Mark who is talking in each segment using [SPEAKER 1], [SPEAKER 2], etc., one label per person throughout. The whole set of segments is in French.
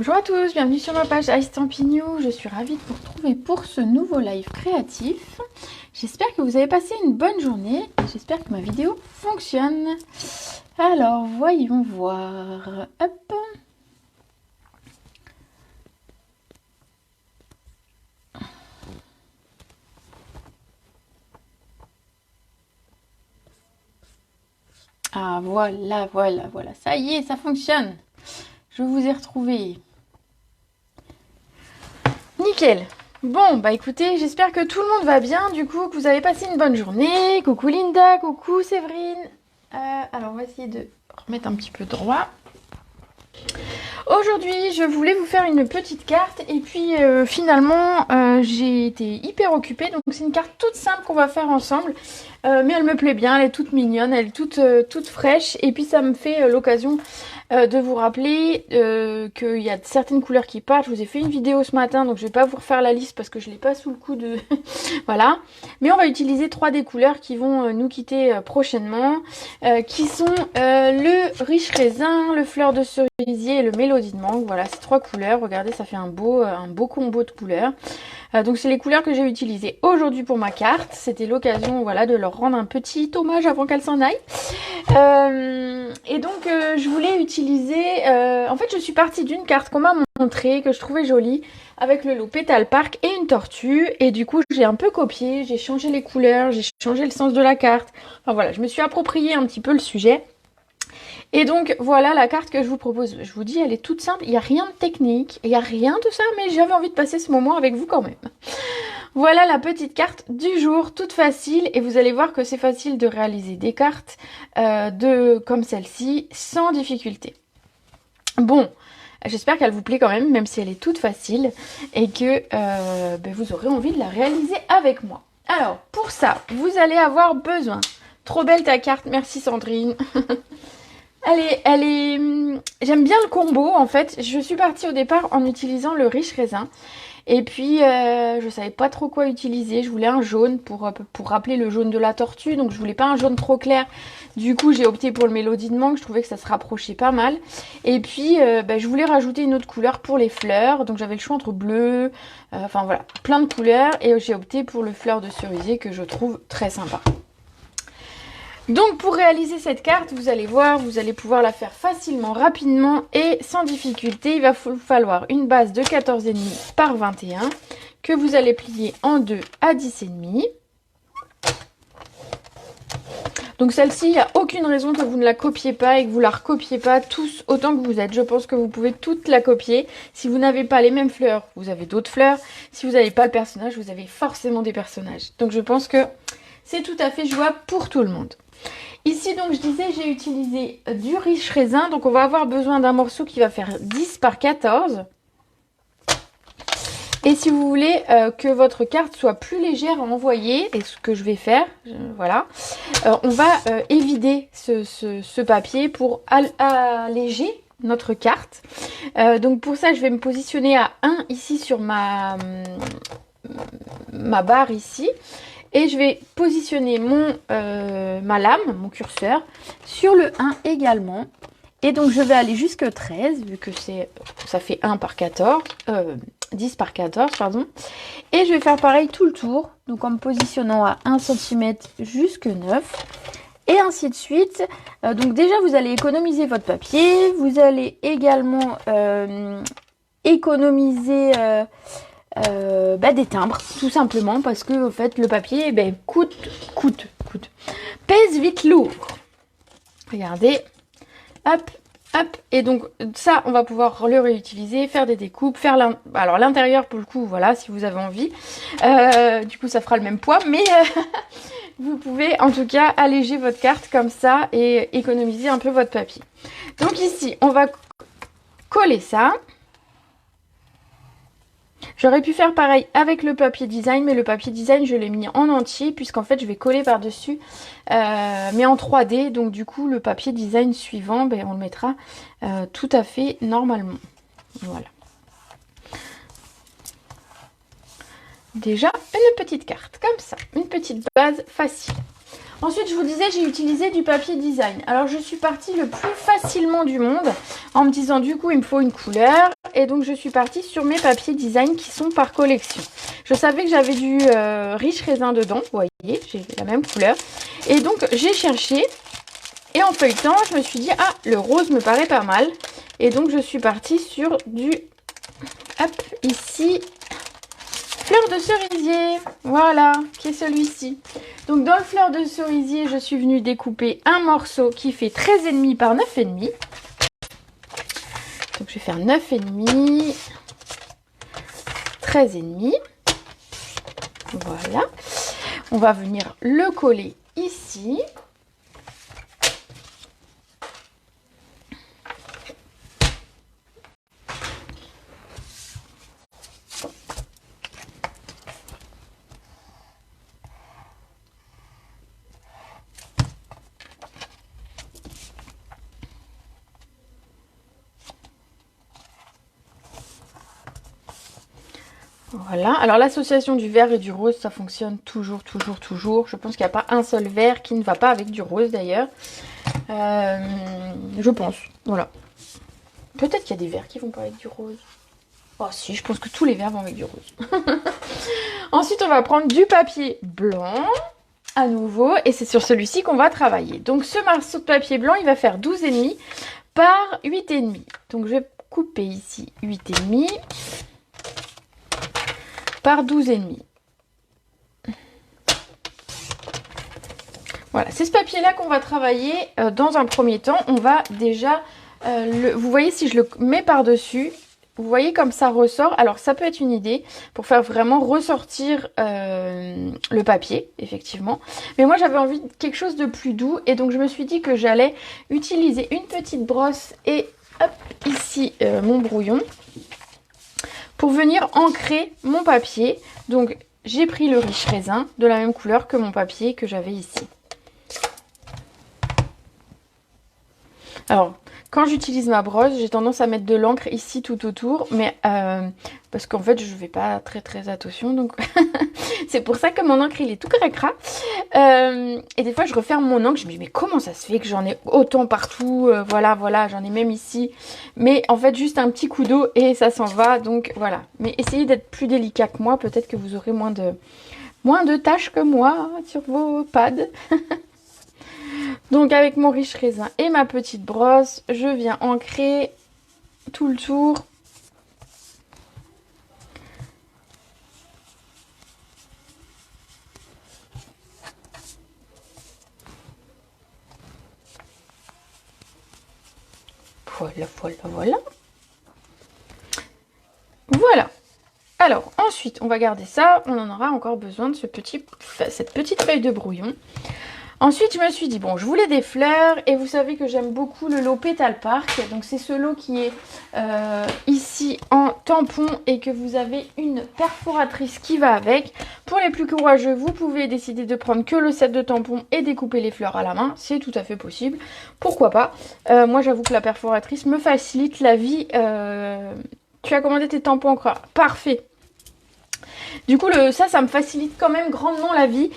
[SPEAKER 1] Bonjour à tous, bienvenue sur ma page iStampin'You. Je suis ravie de vous retrouver pour ce nouveau live créatif. J'espère que vous avez passé une bonne journée et j'espère que ma vidéo fonctionne. Alors, voyons voir. Hop. Ah, voilà. Ça y est, ça fonctionne. Je vous ai retrouvé. Nickel. Bon, bah écoutez, j'espère que tout le monde va bien, du coup, que vous avez passé une bonne journée. Coucou Linda, coucou Séverine. Alors, on va essayer de remettre un petit peu droit. Aujourd'hui, je voulais vous faire une petite carte et puis finalement, j'ai été hyper occupée. Donc, c'est une carte toute simple qu'on va faire ensemble. Mais elle me plaît bien, elle est toute mignonne, elle est toute fraîche. Et puis, ça me fait l'occasion de vous rappeler qu'il y a certaines couleurs qui partent. Je vous ai fait une vidéo ce matin, donc je vais pas vous refaire la liste parce que je l'ai pas sous le coup de... voilà. Mais on va utiliser 3 des couleurs qui vont nous quitter prochainement, qui sont le riche raisin, le fleur de cerisier et le mélodie de mangue. Voilà, ces 3 couleurs. Regardez, ça fait un beau combo de couleurs. Donc c'est les couleurs que j'ai utilisées aujourd'hui pour ma carte. C'était l'occasion, voilà, de leur rendre un petit hommage avant qu'elles s'en aillent. Et donc je voulais utiliser... en fait, je suis partie d'une carte qu'on m'a montrée, que je trouvais jolie, avec le lot Pétale Park et une tortue. Et du coup, j'ai un peu copié, j'ai changé les couleurs, j'ai changé le sens de la carte. Enfin voilà, je me suis approprié un petit peu le sujet. Et donc voilà la carte que je vous propose. Je vous dis, elle est toute simple, il n'y a rien de technique, il n'y a rien de ça, mais j'avais envie de passer ce moment avec vous quand même. Voilà la petite carte du jour, toute facile, et vous allez voir que c'est facile de réaliser des cartes comme celle-ci sans difficulté. Bon, j'espère qu'elle vous plaît quand même si elle est toute facile, et que vous aurez envie de la réaliser avec moi. Alors, pour ça, vous allez avoir besoin... Trop belle ta carte, merci Sandrine. J'aime bien le combo en fait. Je suis partie au départ en utilisant le riche raisin. Et puis je savais pas trop quoi utiliser. Je voulais un jaune pour rappeler le jaune de la tortue. Donc je voulais pas un jaune trop clair. Du coup j'ai opté pour le mélodie de mangue. Je trouvais que ça se rapprochait pas mal. Et puis je voulais rajouter une autre couleur pour les fleurs. Donc j'avais le choix entre bleu, enfin voilà, plein de couleurs. Et j'ai opté pour le fleur de cerisier que je trouve très sympa. Donc pour réaliser cette carte, vous allez voir, vous allez pouvoir la faire facilement, rapidement et sans difficulté. Il va vous falloir une base de 14,5 par 21 que vous allez plier en 2 à 10,5. Donc celle-ci, il n'y a aucune raison que vous ne la copiez pas et que vous la recopiez pas tous autant que vous êtes. Je pense que vous pouvez toutes la copier. Si vous n'avez pas les mêmes fleurs, vous avez d'autres fleurs. Si vous n'avez pas le personnage, vous avez forcément des personnages. Donc je pense que c'est tout à fait jouable pour tout le monde. Ici, donc, je disais, j'ai utilisé du riche raisin. Donc, on va avoir besoin d'un morceau qui va faire 10 par 14. Et si vous voulez que votre carte soit plus légère à envoyer, et ce que je vais faire, voilà, on va évider ce papier pour alléger notre carte. Donc, pour ça, je vais me positionner à 1 ici sur ma barre ici. Et je vais positionner ma lame, mon curseur, sur le 1 également. Et donc je vais aller jusque 13, vu que ça fait 1 par 14, 10 par 14, pardon. Et je vais faire pareil tout le tour, donc en me positionnant à 1 cm jusque 9. Et ainsi de suite. Donc déjà, vous allez économiser votre papier. Vous allez également économiser... des timbres, tout simplement, parce que en fait le papier pèse vite lourd. Regardez, hop, hop, et donc ça on va pouvoir le réutiliser, faire des découpes, faire alors l'intérieur pour le coup, voilà, si vous avez envie, du coup ça fera le même poids, mais vous pouvez en tout cas alléger votre carte comme ça et économiser un peu votre papier. Donc ici on va coller ça. J'aurais pu faire pareil avec le papier design, mais le papier design, je l'ai mis en entier, puisqu'en fait, je vais coller par-dessus, mais en 3D. Donc, du coup, le papier design suivant, on le mettra tout à fait normalement. Voilà. Déjà, une petite carte, comme ça. Une petite base facile. Ensuite, je vous disais, j'ai utilisé du papier design. Alors, je suis partie le plus facilement du monde en me disant, du coup, il me faut une couleur et donc je suis partie sur mes papiers design qui sont par collection. Je savais que j'avais du riche raisin dedans, vous voyez, j'ai la même couleur. Et donc j'ai cherché et en feuilletant, je me suis dit, ah, le rose me paraît pas mal. Et donc je suis partie sur du, hop, ici, fleur de cerisier, voilà, qui est celui-ci. Donc dans le fleur de cerisier, je suis venue découper un morceau qui fait 13,5 par 9,5. Donc je vais faire 9,5, 13,5. Voilà. On va venir le coller ici. Voilà, alors l'association du vert et du rose, ça fonctionne toujours. Je pense qu'il n'y a pas un seul vert qui ne va pas avec du rose d'ailleurs. Je pense, voilà. Peut-être qu'il y a des verts qui vont pas avec du rose. Oh si, je pense que tous les verts vont avec du rose. Ensuite, on va prendre du papier blanc, à nouveau, et c'est sur celui-ci qu'on va travailler. Donc ce morceau de papier blanc, il va faire 12,5 par 8,5. Donc je vais couper ici 8,5. Par 12,5. Voilà, c'est ce papier-là qu'on va travailler dans un premier temps. On va déjà, vous voyez, si je le mets par-dessus, vous voyez comme ça ressort. Alors ça peut être une idée pour faire vraiment ressortir le papier, effectivement. Mais moi j'avais envie de quelque chose de plus doux et donc je me suis dit que j'allais utiliser une petite brosse et hop, ici mon brouillon. Pour venir ancrer mon papier, donc j'ai pris le riche raisin de la même couleur que mon papier que j'avais ici. Alors, quand j'utilise ma brosse, j'ai tendance à mettre de l'encre ici tout autour, mais parce qu'en fait, je ne fais pas très attention, donc c'est pour ça que mon encre, il est tout cracra. Et des fois, je referme mon encre, je me dis, mais comment ça se fait que j'en ai autant partout, voilà, j'en ai même ici. Mais en fait, juste un petit coup d'eau et ça s'en va, donc voilà. Mais essayez d'être plus délicat que moi, peut-être que vous aurez moins de tâches que moi sur vos pads. Donc avec mon riche raisin et ma petite brosse, je viens ancrer tout le tour. Voilà. Voilà. Alors ensuite, on va garder ça. On en aura encore besoin de cette petite feuille de brouillon. Ensuite, je me suis dit, bon, je voulais des fleurs et vous savez que j'aime beaucoup le lot Pétale Park. Donc, c'est ce lot qui est ici en tampon et que vous avez une perforatrice qui va avec. Pour les plus courageux, vous pouvez décider de prendre que le set de tampons et découper les fleurs à la main. C'est tout à fait possible. Pourquoi pas. Moi, j'avoue que la perforatrice me facilite la vie. Tu as commandé tes tampons encore. Parfait. Du coup, ça me facilite quand même grandement la vie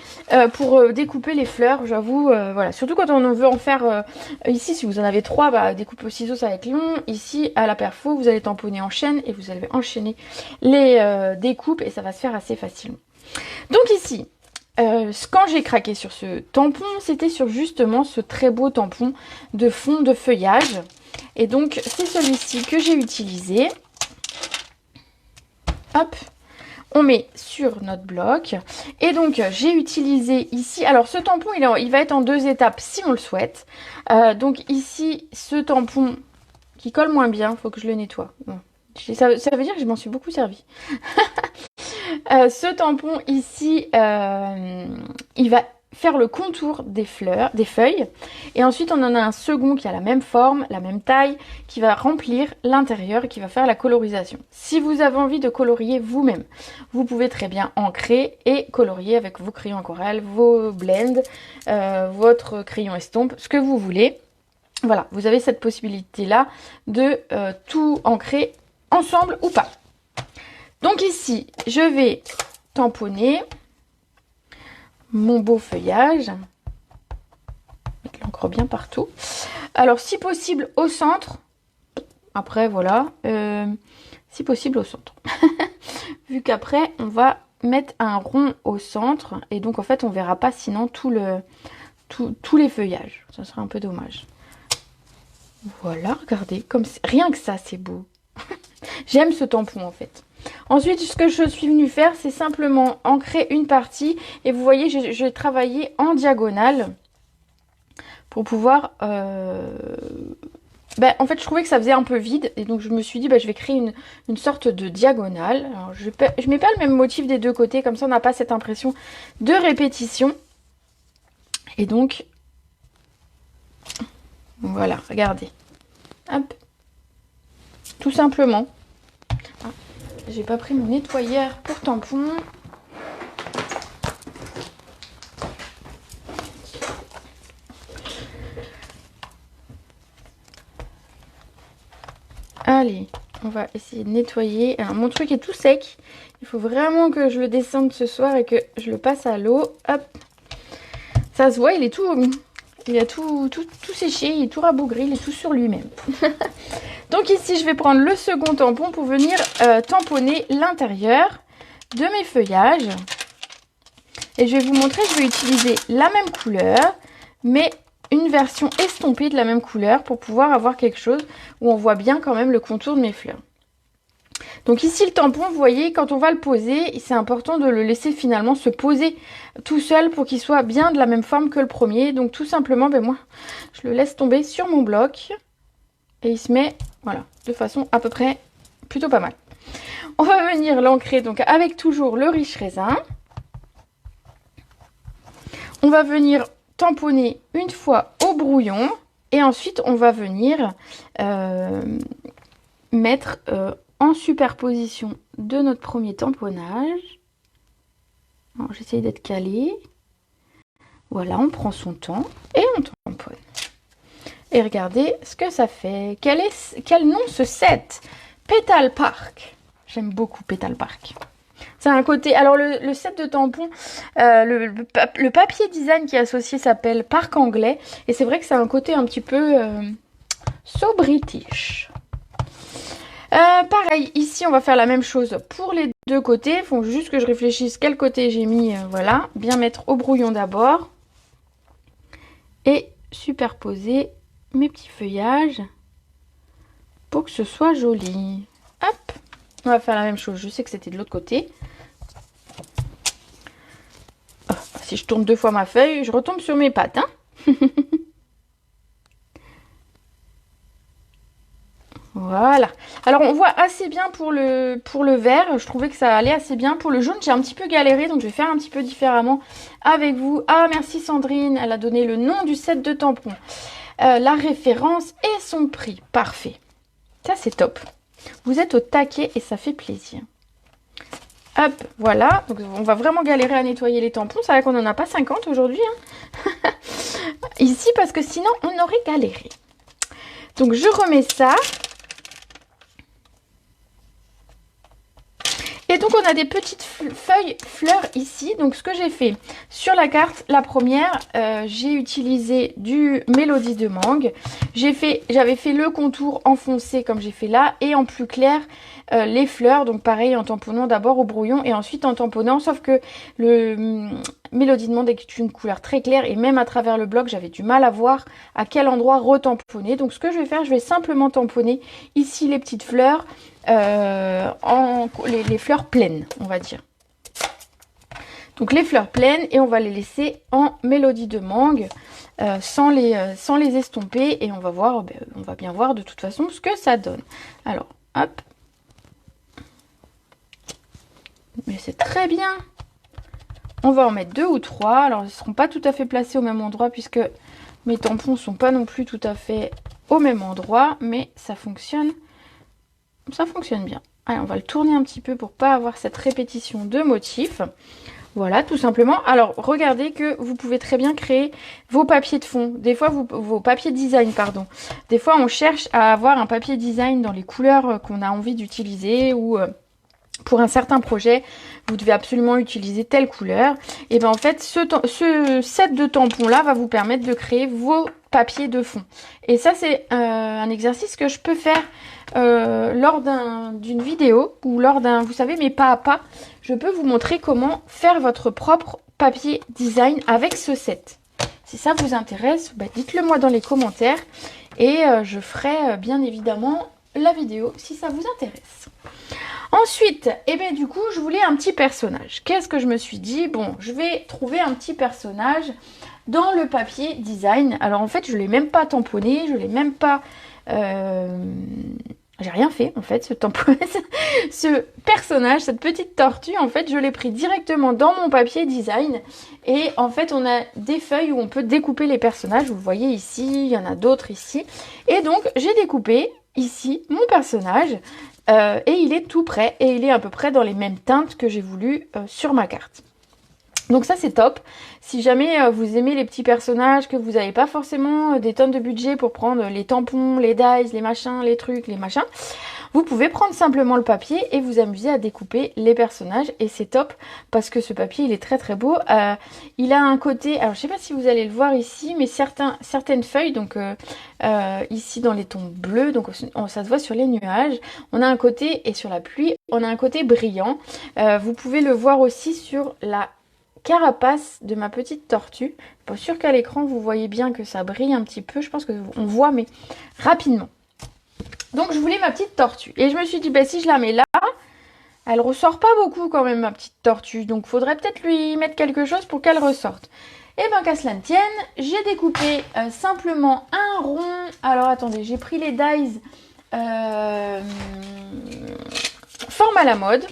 [SPEAKER 1] pour découper les fleurs, j'avoue. Voilà, surtout quand on veut en faire ici, si vous en avez 3, bah, découper au ciseau, ça va être long. Ici, à la perfo, vous allez tamponner en chaîne et vous allez enchaîner les découpes et ça va se faire assez facilement. Donc ici, quand j'ai craqué sur ce tampon, c'était sur justement ce très beau tampon de fond de feuillage. Et donc, c'est celui-ci que j'ai utilisé. Hop! On met sur notre bloc et donc j'ai utilisé ici, alors ce tampon il va être en 2 étapes si on le souhaite. Donc ici ce tampon qui colle moins bien, faut que je le nettoie. Bon. Ça veut dire que je m'en suis beaucoup servi. Ce tampon ici, il va faire le contour des fleurs, des feuilles. Et ensuite, on en a un second qui a la même forme, la même taille, qui va remplir l'intérieur et qui va faire la colorisation. Si vous avez envie de colorier vous-même, vous pouvez très bien ancrer et colorier avec vos crayons aquarelle, vos blends, votre crayon estompe, ce que vous voulez. Voilà, vous avez cette possibilité-là de tout ancrer ensemble ou pas. Donc ici, je vais tamponner mon beau feuillage, avec l'encre bien partout. Alors si possible au centre, après voilà, si possible au centre. Vu qu'après, on va mettre un rond au centre. Et donc, en fait, on verra pas sinon tous les feuillages. Ça serait un peu dommage. Voilà, regardez. Comme rien que ça, c'est beau. J'aime ce tampon, en fait. Ensuite, ce que je suis venue faire, c'est simplement ancrer une partie. Et vous voyez, j'ai travaillé en diagonale pour pouvoir... en fait, je trouvais que ça faisait un peu vide. Et donc, je me suis dit, je vais créer une sorte de diagonale. Alors, je mets pas le même motif des deux côtés. Comme ça, on n'a pas cette impression de répétition. Et donc, voilà, regardez. Hop. Tout simplement. Ah, j'ai pas pris mon nettoyeur pour tampon. Allez, on va essayer de nettoyer. Alors, mon truc est tout sec. Il faut vraiment que je le descende ce soir et que je le passe à l'eau. Hop. Ça se voit, il a tout séché, il est tout rabougri, il est tout sur lui-même. Donc ici, je vais prendre le second tampon pour venir tamponner l'intérieur de mes feuillages. Et je vais vous montrer, je vais utiliser la même couleur, mais une version estompée de la même couleur pour pouvoir avoir quelque chose où on voit bien quand même le contour de mes fleurs. Donc ici, le tampon, vous voyez, quand on va le poser, c'est important de le laisser finalement se poser tout seul pour qu'il soit bien de la même forme que le premier. Donc tout simplement, moi, je le laisse tomber sur mon bloc et il se met, voilà, de façon à peu près plutôt pas mal. On va venir l'ancrer donc avec toujours le riche raisin. On va venir tamponner une fois au brouillon et ensuite on va venir mettre en superposition de notre premier tamponnage. J'essaye d'être calée. Voilà, on prend son temps et on tamponne. Et regardez ce que ça fait. Quel nom ce set? Petal Park. J'aime beaucoup Petal Park. C'est un côté... Alors, le set de tampons, le papier design qui est associé s'appelle Parc Anglais. Et c'est vrai que c'est un côté un petit peu so British. Pareil, ici, on va faire la même chose pour les deux côtés. Il faut juste que je réfléchisse quel côté j'ai mis. Voilà, bien mettre au brouillon d'abord. Et superposer mes petits feuillages pour que ce soit joli. Hop, on va faire la même chose. Je sais que c'était de l'autre côté. Oh, si je tourne deux fois ma feuille, je retombe sur mes pattes. Hein. Voilà. Alors on voit assez bien pour le vert. Je trouvais que ça allait assez bien. Pour le jaune, j'ai un petit peu galéré. Donc je vais faire un petit peu différemment avec vous. Ah, merci Sandrine. Elle a donné le nom du set de tampons. La référence et son prix. Parfait. Ça, c'est top. Vous êtes au taquet et ça fait plaisir. Hop, voilà. Donc on va vraiment galérer à nettoyer les tampons. C'est vrai qu'on n'en a pas 50 aujourd'hui. Hein. Ici, parce que sinon, on aurait galéré. Donc je remets ça. Et donc on a des petites feuilles fleurs ici. Donc ce que j'ai fait sur la carte, la première, j'ai utilisé du Mélodie de Mangue. J'avais fait le contour en foncé comme j'ai fait là et en plus clair les fleurs. Donc pareil en tamponnant d'abord au brouillon et ensuite en tamponnant. Sauf que le Mélodie de Mangue est une couleur très claire et même à travers le bloc j'avais du mal à voir à quel endroit retamponner. Donc ce que je vais faire, je vais simplement tamponner ici les petites fleurs. Les fleurs pleines, on va dire. Donc les fleurs pleines et on va les laisser en Mélodie de Mangue sans les estomper et on va voir, on va bien voir de toute façon ce que ça donne. Alors, hop. Mais c'est très bien. On va en mettre 2 ou 3. Alors, ils ne seront pas tout à fait placés au même endroit puisque mes tampons ne sont pas non plus tout à fait au même endroit, mais ça fonctionne. Ça fonctionne bien. Allez, on va le tourner un petit peu pour pas avoir cette répétition de motifs. Voilà, tout simplement. Alors, regardez que vous pouvez très bien créer vos papiers de fond. Des fois, vos papiers design, pardon. Des fois, on cherche à avoir un papier design dans les couleurs qu'on a envie d'utiliser ou pour un certain projet, vous devez absolument utiliser telle couleur. Et bien, en fait, ce set de tampons-là va vous permettre de créer vos papiers de fond. Et ça, c'est un exercice que je peux faire lors d'une vidéo ou lors d'un, vous savez, mes pas à pas, je peux vous montrer comment faire votre propre papier design avec ce set. Si ça vous intéresse, bah, dites-le moi dans les commentaires et je ferai bien évidemment la vidéo si ça vous intéresse. Ensuite, eh bien, du coup, je voulais un petit personnage. Qu'est-ce que je me suis dit? Bon, je vais trouver un petit personnage dans le papier design. Alors en fait, je ne l'ai même pas tamponné, je ne l'ai même pas... J'ai rien fait en fait, ce personnage, cette petite tortue, en fait, je l'ai pris directement dans mon papier design. Et en fait, on a des feuilles où on peut découper les personnages. Vous le voyez ici, il y en a d'autres ici. Et donc, j'ai découpé ici mon personnage. Et il est tout prêt et il est à peu près dans les mêmes teintes que j'ai voulu sur ma carte. Donc ça c'est top. Si jamais vous aimez les petits personnages, que vous n'avez pas forcément des tonnes de budget pour prendre les tampons, les dies, les machins, les trucs, les machins, vous pouvez prendre simplement le papier et vous amuser à découper les personnages. Et c'est top parce que ce papier il est très très beau. Il a un côté, alors je sais pas si vous allez le voir ici, mais certaines feuilles, donc ici dans les tons bleus, donc ça se voit sur les nuages, on a un côté, et sur la pluie, on a un côté brillant. Vous pouvez le voir aussi sur la carapace de ma petite tortue. Pas sûr qu'à l'écran vous voyez bien que ça brille un petit peu, je pense qu'on voit mais rapidement. Donc je voulais ma petite tortue et je me suis dit bah si je la mets là, elle ressort pas beaucoup quand même ma petite tortue, donc faudrait peut-être lui mettre quelque chose pour qu'elle ressorte. Et ben qu'à cela ne tienne, j'ai découpé simplement un rond. Alors attendez, j'ai pris les dies forme à la mode.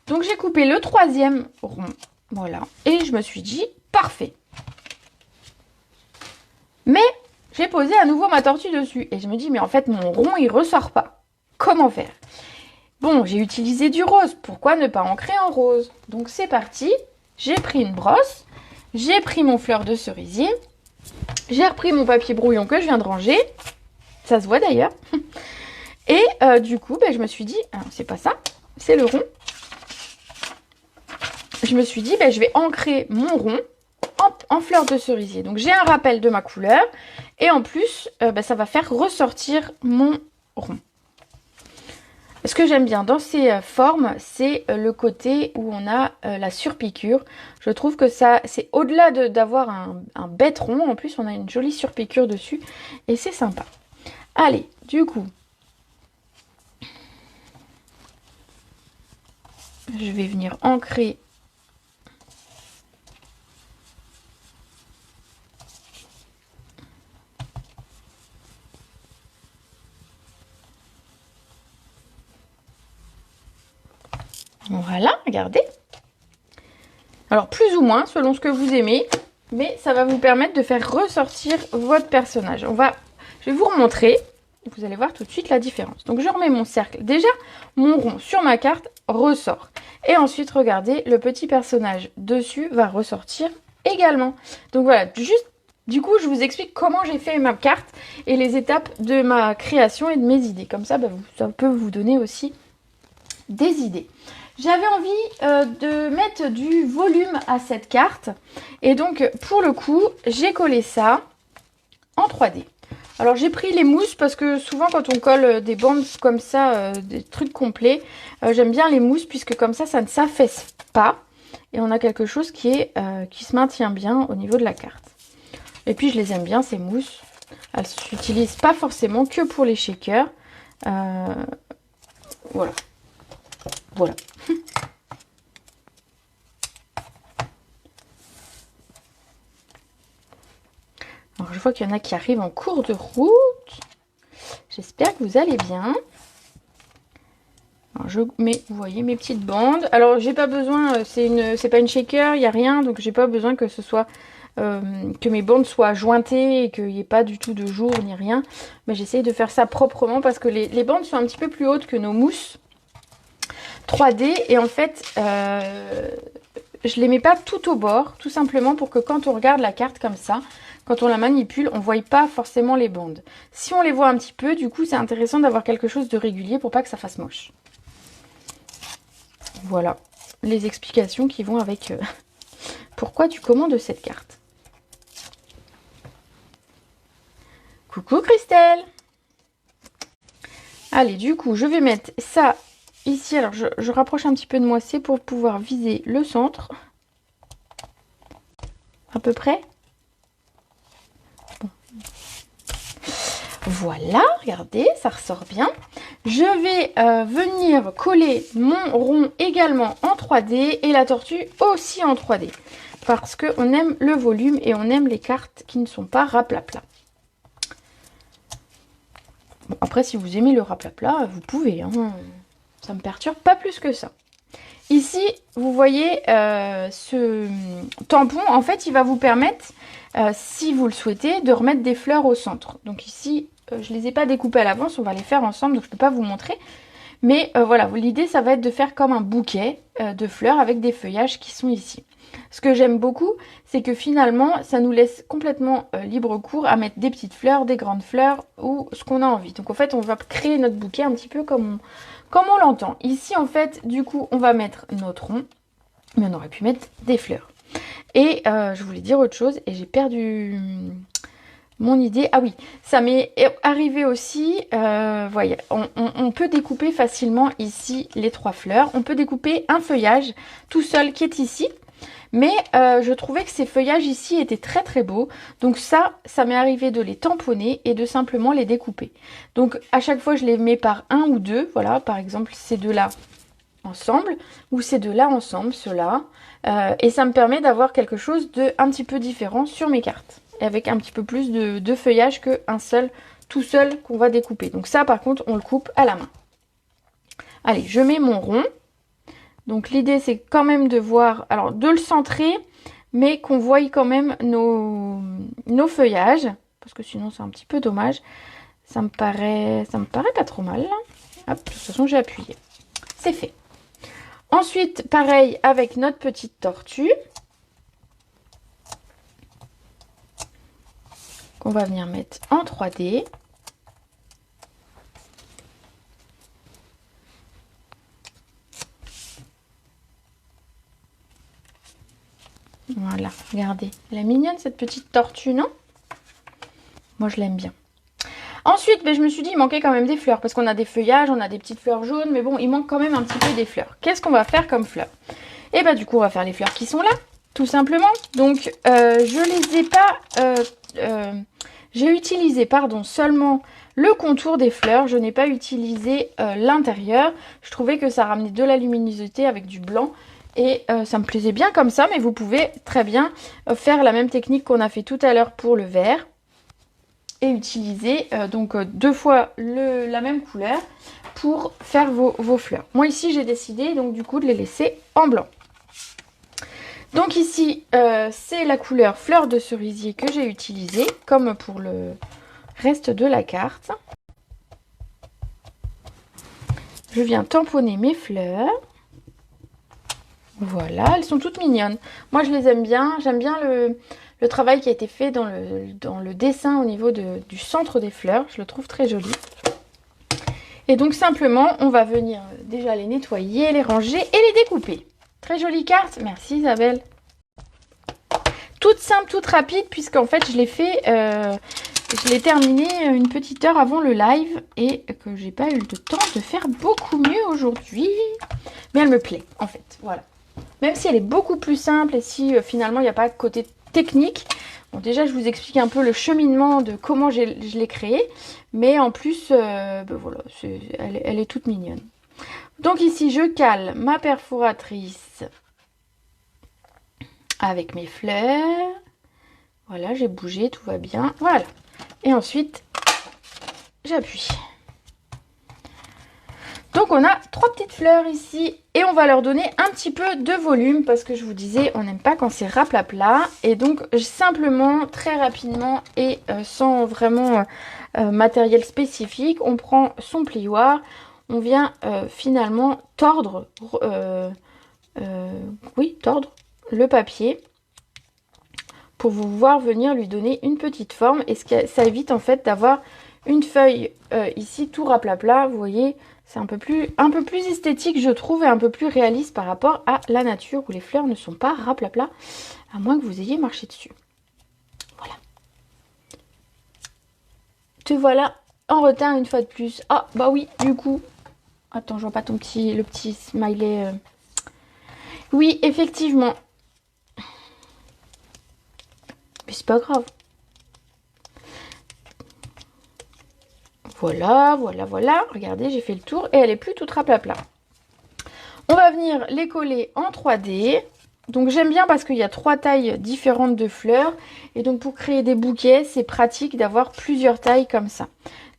[SPEAKER 1] Donc j'ai coupé le 3e rond. Voilà. Et je me suis dit, parfait. Mais j'ai posé à nouveau ma tortue dessus. Et je me dis, mais en fait, mon rond, il ressort pas. Comment faire? Bon, j'ai utilisé du rose. Pourquoi ne pas ancrer en rose? Donc c'est parti. J'ai pris une brosse. J'ai pris mon fleur de cerisier. J'ai repris mon papier brouillon que je viens de ranger. Ça se voit d'ailleurs. Et du coup, ben, je me suis dit, c'est pas ça, c'est le rond. Je me suis dit, ben, je vais ancrer mon rond en fleur de cerisier. Donc j'ai un rappel de ma couleur et en plus, ben, ça va faire ressortir mon rond. Ce que j'aime bien dans ces formes, c'est le côté où on a la surpiqûre. Je trouve que ça, c'est au-delà d'avoir un bête rond, en plus on a une jolie surpiqûre dessus et c'est sympa. Allez, du coup, je vais venir ancrer . Voilà, regardez. Alors plus ou moins, selon ce que vous aimez, mais ça va vous permettre de faire ressortir votre personnage. Je vais vous remontrer, vous allez voir tout de suite la différence. Donc je remets mon cercle. Déjà, mon rond sur ma carte ressort. Et ensuite, regardez, le petit personnage dessus va ressortir également. Donc voilà, juste, du coup, je vous explique comment j'ai fait ma carte et les étapes de ma création et de mes idées. Comme ça, ça peut vous donner aussi des idées. J'avais envie de mettre du volume à cette carte. Et donc, pour le coup, j'ai collé ça en 3D. Alors, j'ai pris les mousses parce que souvent, quand on colle des bandes comme ça, des trucs complets, j'aime bien les mousses puisque comme ça ne s'affaisse pas. Et on a quelque chose qui se maintient bien au niveau de la carte. Et puis, je les aime bien, ces mousses. Elles ne s'utilisent pas forcément que pour les shakers. Voilà. Voilà. Alors, je vois qu'il y en a qui arrivent en cours de route. J'espère que vous allez bien. Alors, je mets, vous voyez, mes petites bandes. Alors, j'ai pas besoin, c'est pas une shaker, il n'y a rien. Donc, j'ai pas besoin que ce soit, que mes bandes soient jointées et qu'il n'y ait pas du tout de jour ni rien. Mais j'essaye de faire ça proprement parce que les bandes sont un petit peu plus hautes que nos mousses 3D. Et en fait, je les mets pas tout au bord, tout simplement pour que quand on regarde la carte comme ça, quand on la manipule, on ne voit pas forcément les bandes. Si on les voit un petit peu, du coup, c'est intéressant d'avoir quelque chose de régulier pour pas que ça fasse moche. Voilà, les explications qui vont avec pourquoi tu commandes cette carte. Coucou Christelle! Allez, du coup, je vais mettre ça ici. Alors, je rapproche un petit peu de moi, c'est pour pouvoir viser le centre. À peu près. Bon. Voilà, regardez, ça ressort bien. Je vais venir coller mon rond également en 3D et la tortue aussi en 3D. Parce qu'on aime le volume et on aime les cartes qui ne sont pas raplapla. Bon, après, si vous aimez le raplapla, vous pouvez. Hein. Ça me perturbe pas plus que ça. Ici, vous voyez ce tampon, en fait, il va vous permettre, si vous le souhaitez, de remettre des fleurs au centre. Donc ici, je ne les ai pas découpées à l'avance, on va les faire ensemble, donc je ne peux pas vous montrer. Mais voilà, l'idée, ça va être de faire comme un bouquet de fleurs avec des feuillages qui sont ici. Ce que j'aime beaucoup, c'est que finalement, ça nous laisse complètement libre cours à mettre des petites fleurs, des grandes fleurs ou ce qu'on a envie. Donc en fait, on va créer notre bouquet un petit peu comme on l'entend. Ici, en fait, du coup, on va mettre notre rond, mais on aurait pu mettre des fleurs. Et je voulais dire autre chose et j'ai perdu mon idée. Ah oui, ça m'est arrivé aussi, voyez, on peut découper facilement ici les 3 fleurs. On peut découper un feuillage tout seul qui est ici. Mais je trouvais que ces feuillages ici étaient très très beaux. Donc ça m'est arrivé de les tamponner et de simplement les découper. Donc à chaque fois, je les mets par un ou deux. Voilà, par exemple, ces deux-là ensemble ou ces deux-là ensemble, ceux-là. Et ça me permet d'avoir quelque chose de un petit peu différent sur mes cartes. Et avec un petit peu plus de feuillage qu'un seul, tout seul qu'on va découper. Donc ça, par contre, on le coupe à la main. Allez, je mets mon rond. Donc l'idée c'est quand même de voir, alors de le centrer, mais qu'on voie quand même nos feuillages, parce que sinon c'est un petit peu dommage. Ça me paraît pas trop mal. Là. Hop, de toute façon j'ai appuyé. C'est fait. Ensuite, pareil avec notre petite tortue. Qu'on va venir mettre en 3D. Voilà, regardez. Elle est mignonne cette petite tortue, non? Moi, je l'aime bien. Ensuite, je me suis dit, il manquait quand même des fleurs. Parce qu'on a des feuillages, on a des petites fleurs jaunes. Mais bon, il manque quand même un petit peu des fleurs. Qu'est-ce qu'on va faire comme fleurs? Et du coup, on va faire les fleurs qui sont là, tout simplement. Donc, je les ai pas... j'ai utilisé, seulement le contour des fleurs. Je n'ai pas utilisé l'intérieur. Je trouvais que ça ramenait de la luminosité avec du blanc. Et ça me plaisait bien comme ça, mais vous pouvez très bien faire la même technique qu'on a fait tout à l'heure pour le vert. Et utiliser donc 2 fois la même couleur pour faire vos fleurs. Moi ici j'ai décidé donc du coup de les laisser en blanc. Donc ici c'est la couleur fleur de cerisier que j'ai utilisée, comme pour le reste de la carte. Je viens tamponner mes fleurs. Voilà, elles sont toutes mignonnes. Moi, je les aime bien. J'aime bien le travail qui a été fait dans le dessin au niveau du centre des fleurs. Je le trouve très joli. Et donc, simplement, on va venir déjà les nettoyer, les ranger et les découper. Très jolie carte. Merci Isabelle. Toute simple, toute rapide, puisqu'en fait, je l'ai terminée une petite heure avant le live et que j'ai pas eu le temps de faire beaucoup mieux aujourd'hui. Mais elle me plaît, en fait. Voilà. Même si elle est beaucoup plus simple et si finalement il n'y a pas de côté technique. Bon, déjà je vous explique un peu le cheminement de comment je l'ai créée. Mais en plus, voilà, elle est toute mignonne. Donc ici je cale ma perforatrice avec mes fleurs. Voilà, j'ai bougé, tout va bien. Voilà. Et ensuite, j'appuie. Donc on a 3 petites fleurs ici et on va leur donner un petit peu de volume parce que je vous disais on n'aime pas quand c'est raplapla. Et donc simplement, très rapidement et sans vraiment matériel spécifique, on prend son plioir, on vient finalement tordre, tordre le papier pour pouvoir venir lui donner une petite forme. Et ça évite en fait d'avoir une feuille ici tout raplapla, vous voyez. C'est un peu plus esthétique, je trouve, et un peu plus réaliste par rapport à la nature où les fleurs ne sont pas raplapla, à moins que vous ayez marché dessus. Voilà. Te voilà en retard une fois de plus. Ah, bah oui, du coup. Attends, je vois pas le petit smiley. Oui, effectivement. Mais c'est pas grave. Voilà, voilà, voilà. Regardez, j'ai fait le tour et elle est plus toute raplapla. On va venir les coller en 3D. Donc j'aime bien parce qu'il y a 3 tailles différentes de fleurs. Et donc pour créer des bouquets, c'est pratique d'avoir plusieurs tailles comme ça.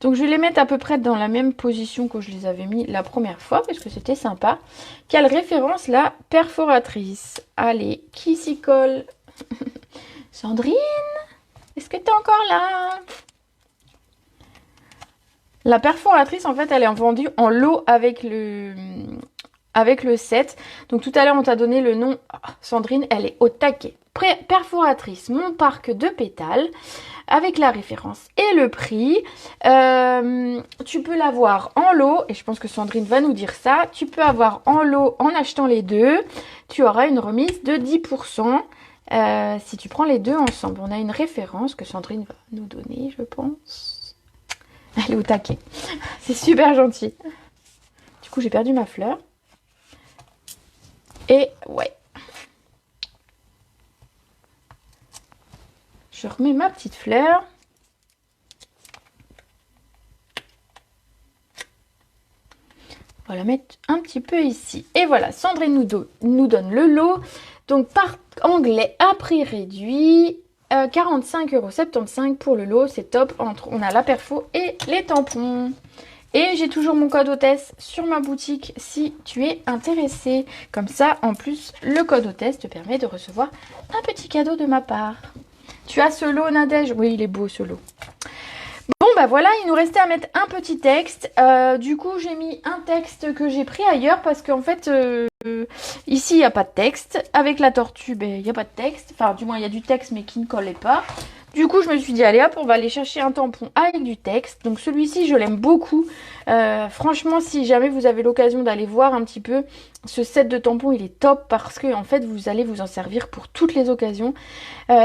[SPEAKER 1] Donc je vais les mettre à peu près dans la même position que je les avais mis la première fois parce que c'était sympa. Quelle référence la perforatrice. Allez, qui s'y colle? Sandrine, est-ce que tu es encore là? La perforatrice, en fait, elle est vendue en lot avec le set. Donc tout à l'heure, on t'a donné le nom. Sandrine, elle est au taquet. Perforatrice, mon parc de pétales, avec la référence et le prix. Tu peux l'avoir en lot, et je pense que Sandrine va nous dire ça. Tu peux avoir en lot en achetant les deux. Tu auras une remise de 10%. Si tu prends les deux ensemble. On a une référence que Sandrine va nous donner, je pense. Elle est au taquet. C'est super gentil. Du coup, j'ai perdu ma fleur. Et ouais. Je remets ma petite fleur. On va la mettre un petit peu ici. Et voilà, Sandrine nous donne le lot. Donc par anglais à prix réduit, 45,75 € pour le lot. C'est top. On a la perfo et les tampons. Et j'ai toujours mon code hôtesse sur ma boutique si tu es intéressé. Comme ça, en plus, le code hôtesse te permet de recevoir un petit cadeau de ma part. Tu as ce lot, Nadège? Oui, il est beau ce lot. Bon, bah voilà, il nous restait à mettre un petit texte. Du coup, j'ai mis un texte que j'ai pris ailleurs parce qu'en fait, ici, il n'y a pas de texte. Avec la tortue, ben, il n'y a pas de texte. Enfin, du moins, il y a du texte, mais qui ne collait pas. Du coup, je me suis dit, allez hop, on va aller chercher un tampon avec du texte. Donc celui-ci, je l'aime beaucoup. Franchement, si jamais vous avez l'occasion d'aller voir un petit peu, ce set de tampons, il est top parce que en fait, vous allez vous en servir pour toutes les occasions.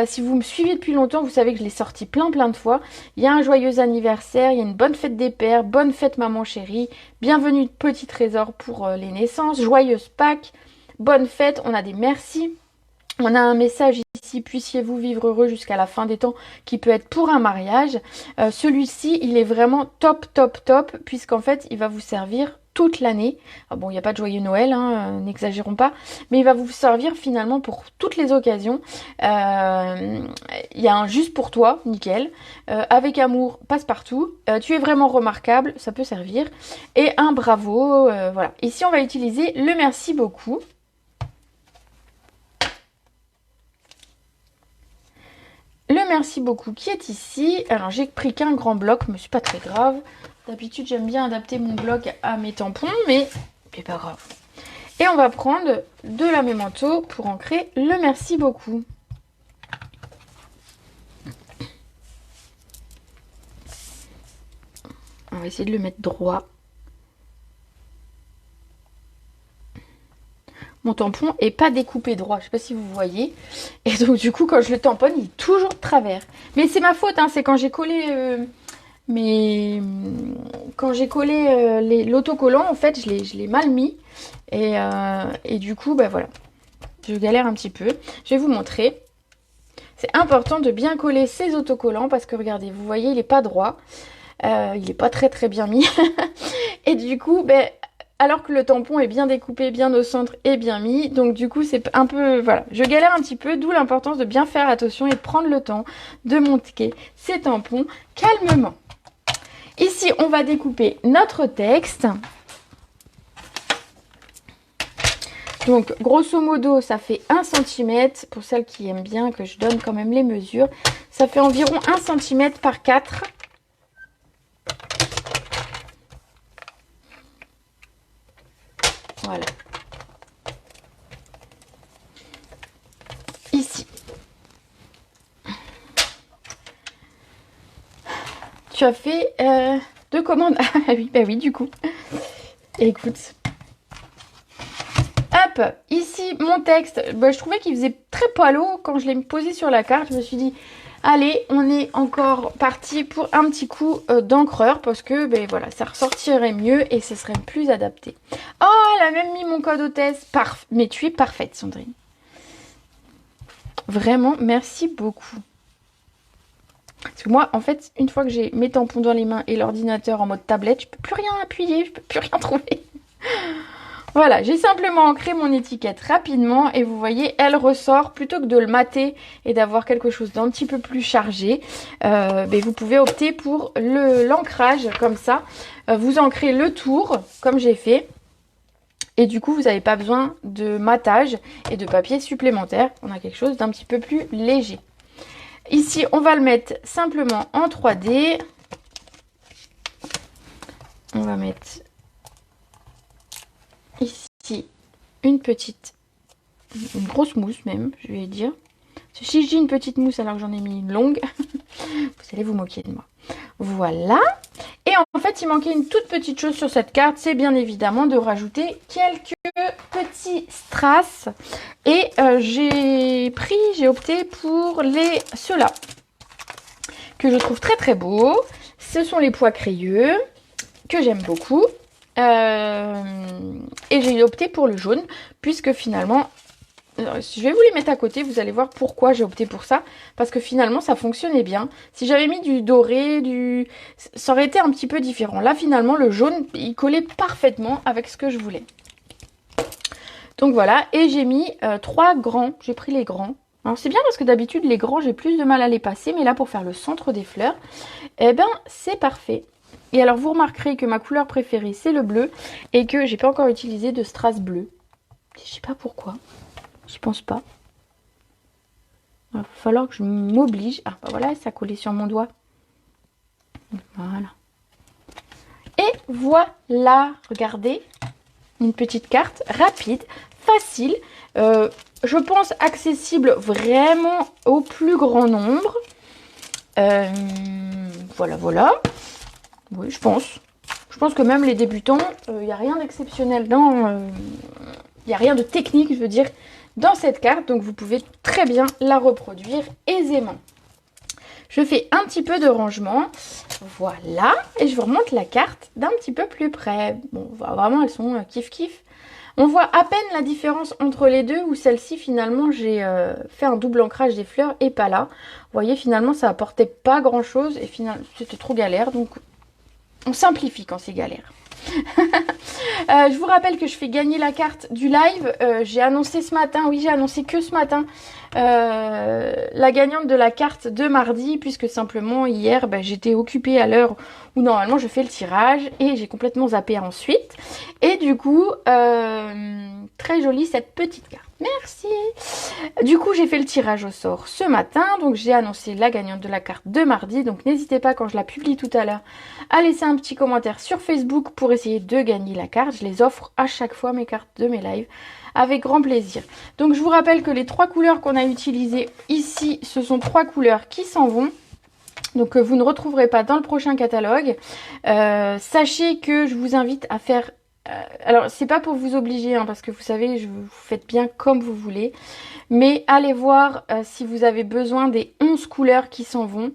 [SPEAKER 1] Si vous me suivez depuis longtemps, vous savez que je l'ai sorti plein de fois. Il y a un joyeux anniversaire, il y a une bonne fête des pères, bonne fête maman chérie, bienvenue petit trésor pour les naissances, joyeuse Pâques, bonne fête, on a des merci. On a un message ici, puissiez-vous vivre heureux jusqu'à la fin des temps, qui peut être pour un mariage. Celui-ci, il est vraiment top, puisqu'en fait, il va vous servir toute l'année. Bon, il n'y a pas de joyeux Noël, hein, n'exagérons pas, mais il va vous servir finalement pour toutes les occasions. Il y a un juste pour toi, nickel. Avec amour, passe-partout. Tu es vraiment remarquable, ça peut servir. Et un bravo, voilà. Ici, on va utiliser le merci beaucoup. Le merci beaucoup qui est ici. Alors j'ai pris qu'un grand bloc, mais c'est pas très grave. D'habitude j'aime bien adapter mon bloc à mes tampons, mais c'est pas grave. Et on va prendre de la mémento pour ancrer le merci beaucoup. On va essayer de le mettre droit. Mon tampon est pas découpé droit, je sais pas si vous voyez. Et donc du coup quand je le tamponne, il est toujours de travers. Mais c'est ma faute, hein, c'est quand j'ai collé l'autocollant, en fait je l'ai mal mis. Et du coup, bah voilà. Je galère un petit peu. Je vais vous montrer. C'est important de bien coller ces autocollants parce que regardez, vous voyez, il n'est pas droit. Il n'est pas très bien mis. Et du coup, ben, alors que le tampon est bien découpé, bien au centre et bien mis. Donc du coup, c'est un peu... Voilà, je galère un petit peu, d'où l'importance de bien faire attention et de prendre le temps de monter ces tampons calmement. Ici, on va découper notre texte. Donc, grosso modo, ça fait 1 cm. Pour celles qui aiment bien que je donne quand même les mesures, ça fait environ 1 cm par 4. Voilà. Ici. Tu as fait 2 commandes. Ah oui, bah oui, du coup. Écoute. Hop, ici, mon texte. Bah, je trouvais qu'il faisait très palo quand je l'ai posé sur la carte. Je me suis dit, Allez, on est encore parti pour un petit coup d'encreur parce que ben voilà, ça ressortirait mieux et ce serait plus adapté. Oh, elle a même mis mon code hôtesse. Mais tu es parfaite, Sandrine. Vraiment, merci beaucoup. Parce que moi, en fait, une fois que j'ai mes tampons dans les mains et l'ordinateur en mode tablette, je peux plus rien appuyer, je peux plus rien trouver. Voilà, j'ai simplement ancré mon étiquette rapidement et vous voyez, elle ressort plutôt que de le mater et d'avoir quelque chose d'un petit peu plus chargé. Vous pouvez opter pour l'ancrage comme ça. Vous ancrez le tour comme j'ai fait et du coup, vous n'avez pas besoin de matage et de papier supplémentaire. On a quelque chose d'un petit peu plus léger. Ici, on va le mettre simplement en 3D. On va mettre ici une grosse mousse même, je vais dire. Si je dis une petite mousse alors que j'en ai mis une longue, vous allez vous moquer de moi. Voilà. Et en fait, il manquait une toute petite chose sur cette carte, c'est bien évidemment de rajouter quelques petits strass. Et j'ai opté pour ceux-là, que je trouve très très beaux. Ce sont les pois crayeux, que j'aime beaucoup. Et j'ai opté pour le jaune, puisque finalement, je vais vous les mettre à côté, vous allez voir pourquoi j'ai opté pour ça, parce que finalement ça fonctionnait bien. Si j'avais mis du doré, ça aurait été un petit peu différent. Là finalement le jaune, il collait parfaitement avec ce que je voulais. Donc voilà, et j'ai mis 3 grands, j'ai pris les grands. Alors c'est bien parce que d'habitude les grands j'ai plus de mal à les passer, mais là pour faire le centre des fleurs, eh ben c'est parfait. Et alors vous remarquerez que ma couleur préférée c'est le bleu et que j'ai pas encore utilisé de strass bleu. Je sais pas pourquoi, je pense pas. Il va falloir que je m'oblige. Ah bah voilà, ça collait sur mon doigt. Voilà. Et voilà, regardez, une petite carte rapide, facile, je pense accessible vraiment au plus grand nombre. Voilà. Oui, je pense. Je pense que même les débutants, il n'y a rien d'exceptionnel il n'y a rien de technique, je veux dire, dans cette carte. Donc vous pouvez très bien la reproduire aisément. Je fais un petit peu de rangement. Voilà. Et je vous remonte la carte d'un petit peu plus près. Bon, vraiment, elles sont kiff-kiff. On voit à peine la différence entre les deux, où celle-ci, finalement, j'ai fait un double ancrage des fleurs et pas là. Vous voyez, finalement, ça apportait pas grand-chose et finalement, c'était trop galère. Donc, on simplifie quand c'est galère. Je vous rappelle que je fais gagner la carte du live. J'ai annoncé ce matin, oui j'ai annoncé que ce matin, la gagnante de la carte de mardi, puisque simplement hier j'étais occupée à l'heure où normalement je fais le tirage et j'ai complètement zappé ensuite. Et du coup, très jolie cette petite carte. Merci. Du coup, j'ai fait le tirage au sort ce matin. Donc, j'ai annoncé la gagnante de la carte de mardi. Donc, n'hésitez pas, quand je la publie tout à l'heure, à laisser un petit commentaire sur Facebook pour essayer de gagner la carte. Je les offre à chaque fois, mes cartes de mes lives, avec grand plaisir. Donc, je vous rappelle que les 3 couleurs qu'on a utilisées ici, ce sont 3 couleurs qui s'en vont. Donc, vous ne retrouverez pas dans le prochain catalogue. Sachez que je vous invite à faire... alors c'est pas pour vous obliger hein, parce que vous savez vous faites bien comme vous voulez, mais allez voir si vous avez besoin des 11 couleurs qui s'en vont,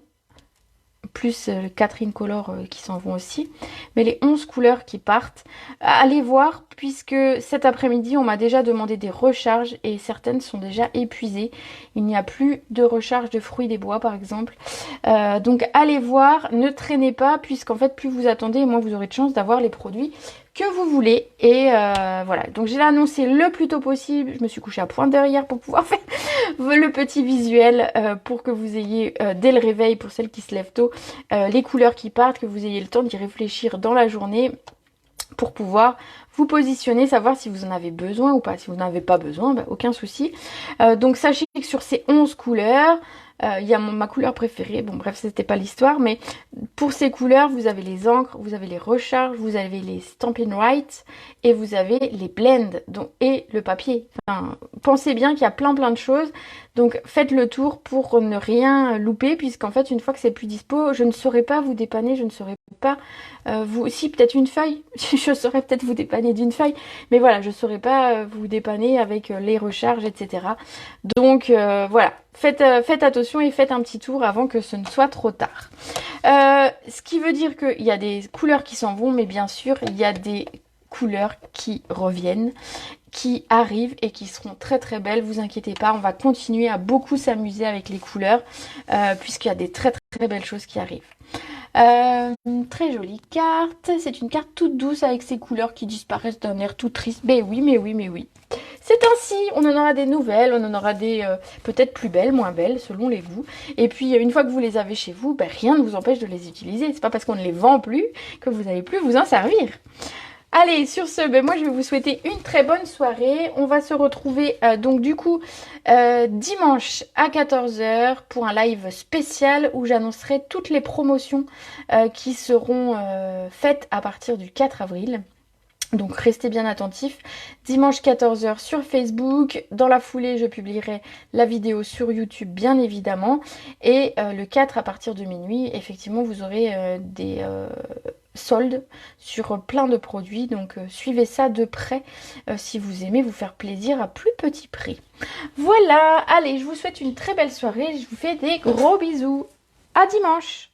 [SPEAKER 1] plus Catherine Color qui s'en vont aussi, mais les 11 couleurs qui partent, allez voir, puisque cet après-midi on m'a déjà demandé des recharges et certaines sont déjà épuisées. Il n'y a plus de recharge de fruits des bois par exemple, donc allez voir, ne traînez pas, puisqu'en fait plus vous attendez, moins vous aurez de chance d'avoir les produits que vous voulez. Et voilà, donc j'ai annoncé le plus tôt possible. Je me suis couchée à point d'heure hier pour pouvoir faire le petit visuel pour que vous ayez dès le réveil, pour celles qui se lèvent tôt, les couleurs qui partent, que vous ayez le temps d'y réfléchir dans la journée pour pouvoir vous positionner, savoir si vous en avez besoin ou pas. Si vous n'en avez pas besoin, aucun souci. Donc sachez que sur ces 11 couleurs, il y a ma couleur préférée, bon bref c'était pas l'histoire, mais pour ces couleurs vous avez les encres, vous avez les recharges, vous avez les Stampin' Rights et vous avez les blends et le papier. Enfin, pensez bien qu'il y a plein de choses, donc faites le tour pour ne rien louper, puisqu'en fait une fois que c'est plus dispo, je ne saurais pas vous dépanner, je ne saurais pas vous aussi, peut-être une feuille, je saurais peut-être vous dépanner d'une feuille, mais voilà, je saurais pas vous dépanner avec les recharges, etc. Donc voilà, faites attention et faites un petit tour avant que ce ne soit trop tard. Ce qui veut dire qu'il y a des couleurs qui s'en vont, mais bien sûr, il y a des couleurs qui reviennent, qui arrivent et qui seront très très belles, vous inquiétez pas, on va continuer à beaucoup s'amuser avec les couleurs, puisqu'il y a des très très belles choses qui arrivent. Très jolie carte, c'est une carte toute douce avec ses couleurs qui disparaissent d'un air tout triste. Mais oui, mais oui, mais oui. C'est ainsi, on en aura des nouvelles, on en aura des peut-être plus belles, moins belles, selon les goûts. Et puis une fois que vous les avez chez vous, ben, rien ne vous empêche de les utiliser. C'est pas parce qu'on ne les vend plus que vous n'allez plus vous en servir. Allez, sur ce, ben moi je vais vous souhaiter une très bonne soirée. On va se retrouver donc du coup dimanche à 14 h pour un live spécial où j'annoncerai toutes les promotions qui seront faites à partir du 4 avril. Donc restez bien attentifs. Dimanche 14 h sur Facebook. Dans la foulée, je publierai la vidéo sur YouTube, bien évidemment. Et le 4 à partir de minuit, effectivement, vous aurez des soldes sur plein de produits. Donc suivez ça de près si vous aimez vous faire plaisir à plus petit prix. Voilà, allez, je vous souhaite une très belle soirée. Je vous fais des gros bisous. À dimanche!